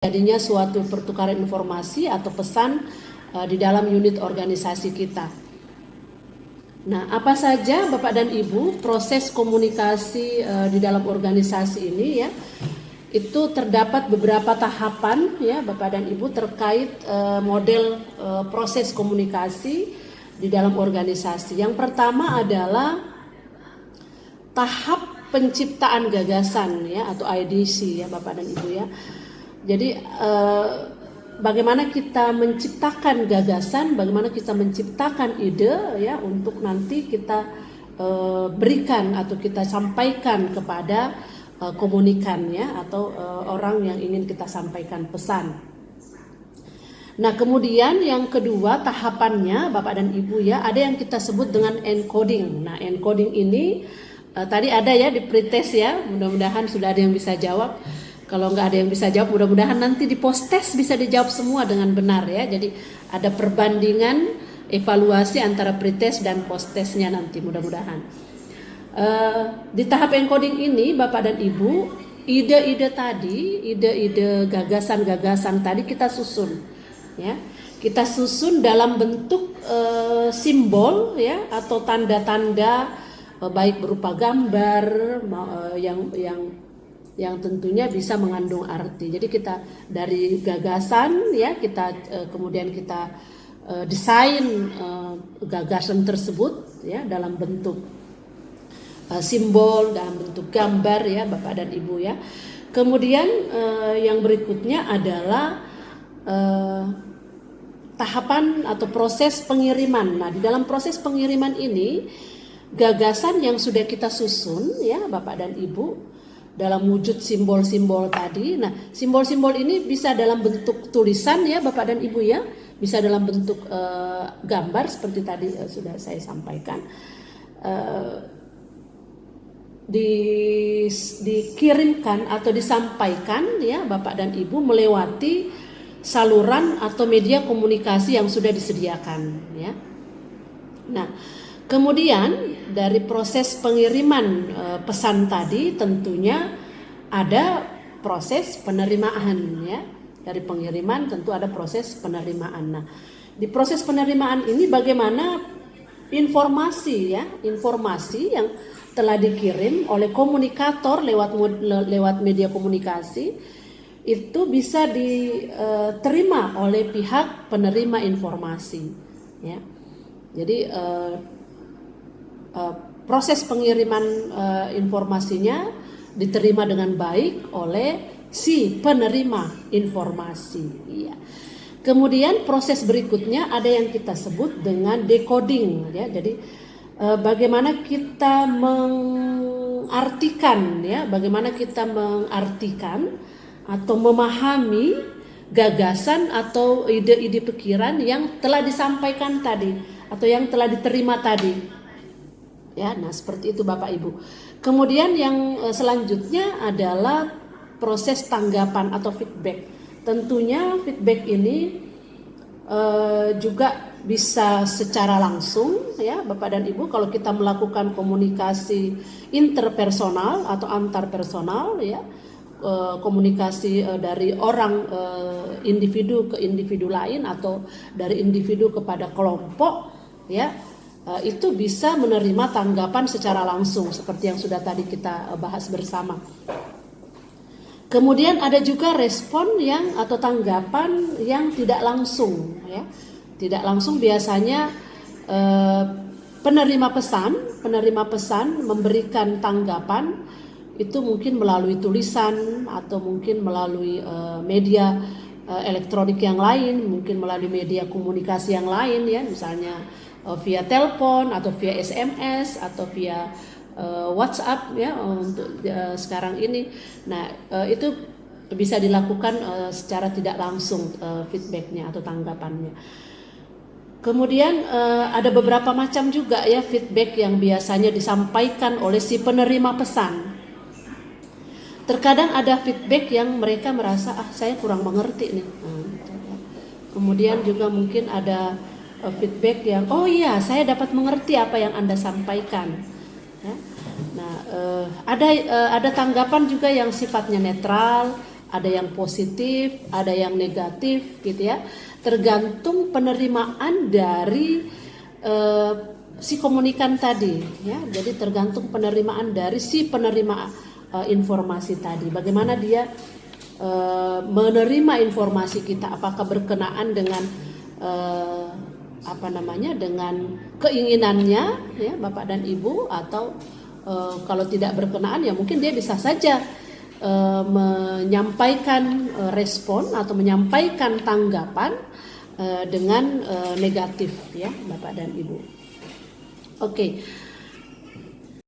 Jadinya suatu pertukaran informasi atau pesan di dalam unit organisasi kita. Nah, apa saja Bapak dan Ibu proses komunikasi di dalam organisasi ini ya? Itu terdapat beberapa tahapan ya Bapak dan Ibu terkait model proses komunikasi di dalam organisasi. Yang pertama adalah tahap penciptaan gagasan ya atau IDC ya Bapak dan Ibu ya. Jadi bagaimana kita menciptakan gagasan, bagaimana kita menciptakan ide ya untuk nanti kita berikan atau kita sampaikan kepada komunikan ya atau orang yang ingin kita sampaikan pesan. Nah, kemudian yang kedua tahapannya Bapak dan Ibu ya, ada yang kita sebut dengan encoding. Nah, encoding ini tadi ada ya di pretest ya, mudah-mudahan sudah ada yang bisa jawab. Kalau nggak ada yang bisa jawab, mudah-mudahan nanti di post-test bisa dijawab semua dengan benar ya. Jadi ada perbandingan evaluasi antara pretest dan post-testnya nanti mudah-mudahan. Di tahap encoding ini Bapak dan Ibu, ide-ide tadi, ide-ide gagasan-gagasan tadi kita susun ya. Kita susun dalam bentuk simbol ya atau tanda-tanda baik berupa gambar yang tentunya bisa mengandung arti. Jadi kita dari gagasan ya kita kemudian kita desain gagasan tersebut ya dalam bentuk simbol, dalam bentuk gambar ya Bapak dan Ibu ya. Kemudian yang berikutnya adalah tahapan atau proses pengiriman. Nah, di dalam proses pengiriman ini gagasan yang sudah kita susun ya Bapak dan Ibu dalam wujud simbol-simbol tadi. Nah, simbol-simbol ini bisa dalam bentuk tulisan ya Bapak dan Ibu ya, bisa dalam bentuk gambar seperti tadi sudah saya sampaikan. Dikirimkan atau disampaikan ya Bapak dan Ibu melewati saluran atau media komunikasi yang sudah disediakan ya. Nah, kemudian dari proses pengiriman pesan tadi tentunya ada proses penerimaan ya. Dari pengiriman tentu ada proses penerimaan. Nah, di proses penerimaan ini bagaimana informasi yang telah dikirim oleh komunikator lewat media komunikasi itu bisa diterima oleh pihak penerima informasi ya. Jadi proses pengiriman informasinya diterima dengan baik oleh si penerima informasi. Ya. Kemudian proses berikutnya ada yang kita sebut dengan decoding. Ya. Jadi bagaimana kita mengartikan, ya, bagaimana kita mengartikan atau memahami gagasan atau ide-ide pikiran yang telah disampaikan tadi atau yang telah diterima tadi. Ya, nah seperti itu Bapak Ibu. Kemudian yang selanjutnya adalah proses tanggapan atau feedback. Tentunya feedback ini juga bisa secara langsung ya Bapak dan Ibu kalau kita melakukan komunikasi interpersonal atau antarpersonal ya, komunikasi dari orang individu ke individu lain atau dari individu kepada kelompok ya. Itu bisa menerima tanggapan secara langsung seperti yang sudah tadi kita bahas bersama. Kemudian ada juga respon yang atau tanggapan yang tidak langsung ya. Tidak langsung biasanya penerima pesan memberikan tanggapan itu mungkin melalui tulisan atau mungkin melalui media elektronik yang lain, mungkin melalui media komunikasi yang lain ya, misalnya via telepon atau via SMS atau via WhatsApp ya untuk sekarang ini. Nah, itu bisa dilakukan secara tidak langsung feedbacknya atau tanggapannya. Kemudian ada beberapa macam juga ya feedback yang biasanya disampaikan oleh si penerima pesan. Terkadang ada feedback yang mereka merasa saya kurang mengerti nih. Kemudian juga mungkin ada feedback yang oh iya saya dapat mengerti apa yang Anda sampaikan. Ya. Nah ada tanggapan juga yang sifatnya netral, ada yang positif, ada yang negatif gitu ya. Tergantung penerimaan dari si komunikan tadi ya. Jadi tergantung penerimaan dari si penerima informasi tadi. Bagaimana dia menerima informasi kita, apakah berkenaan dengan dengan keinginannya ya Bapak dan Ibu, atau kalau tidak berkenaan ya mungkin dia bisa saja menyampaikan respon atau menyampaikan tanggapan dengan negatif ya Bapak dan Ibu. Oke.